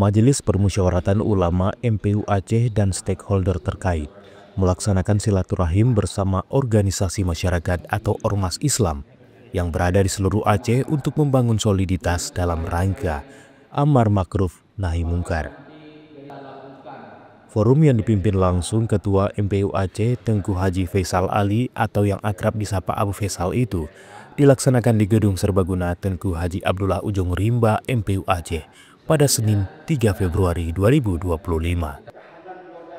Majelis Permusyawaratan Ulama MPU Aceh dan stakeholder terkait melaksanakan silaturahim bersama organisasi masyarakat atau ormas Islam yang berada di seluruh Aceh untuk membangun soliditas dalam rangka amar makruf nahi mungkar. Forum yang dipimpin langsung Ketua MPU Aceh Tengku Haji Faisal Ali atau yang akrab disapa Abu Faisal itu dilaksanakan di Gedung Serbaguna Tengku Haji Abdullah Ujung Rimba MPU Aceh pada Senin 3 Februari 2025.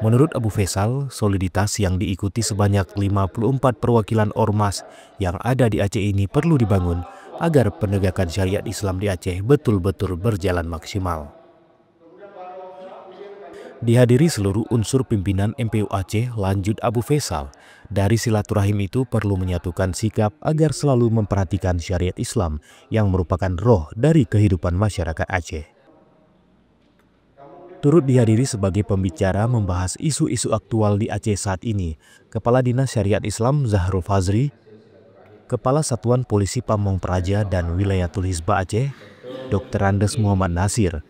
Menurut Abu Faisal, soliditas yang diikuti sebanyak 54 perwakilan ormas yang ada di Aceh ini perlu dibangun agar penegakan syariat Islam di Aceh betul-betul berjalan maksimal. Dihadiri seluruh unsur pimpinan MPU Aceh, lanjut Abu Faisal. Dari silaturahim itu perlu menyatukan sikap agar selalu memperhatikan syariat Islam yang merupakan roh dari kehidupan masyarakat Aceh. Turut dihadiri sebagai pembicara membahas isu-isu aktual di Aceh saat ini, Kepala Dinas Syariat Islam Zahrul Fazri, Kepala Satuan Polisi Pamong Praja dan Wilayatul Hizbah Aceh, Dr. Andes Muhammad Nasir,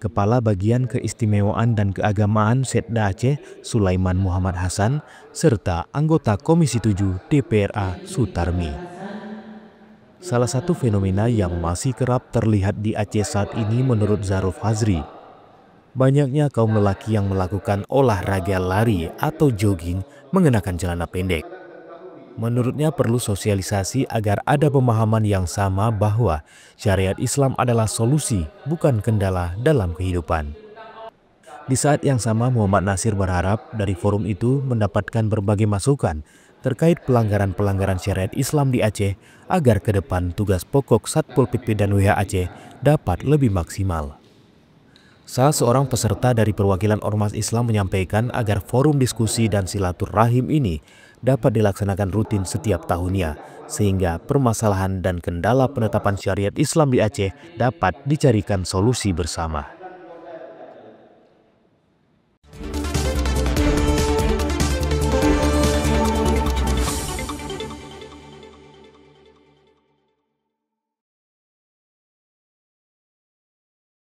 Kepala Bagian Keistimewaan dan Keagamaan Setda Aceh Sulaiman Muhammad Hasan, serta anggota Komisi 7 DPRA Sutarmi. Salah satu fenomena yang masih kerap terlihat di Aceh saat ini menurut Zahrul Fazri, banyaknya kaum lelaki yang melakukan olahraga lari atau jogging mengenakan celana pendek. Menurutnya perlu sosialisasi agar ada pemahaman yang sama bahwa syariat Islam adalah solusi, bukan kendala dalam kehidupan. Di saat yang sama, Muhammad Nasir berharap dari forum itu mendapatkan berbagai masukan terkait pelanggaran-pelanggaran syariat Islam di Aceh agar ke depan tugas pokok Satpol PP dan WH Aceh dapat lebih maksimal. Salah seorang peserta dari perwakilan ormas Islam menyampaikan agar forum diskusi dan silaturahim ini dapat dilaksanakan rutin setiap tahunnya, sehingga permasalahan dan kendala penetapan syariat Islam di Aceh dapat dicarikan solusi bersama.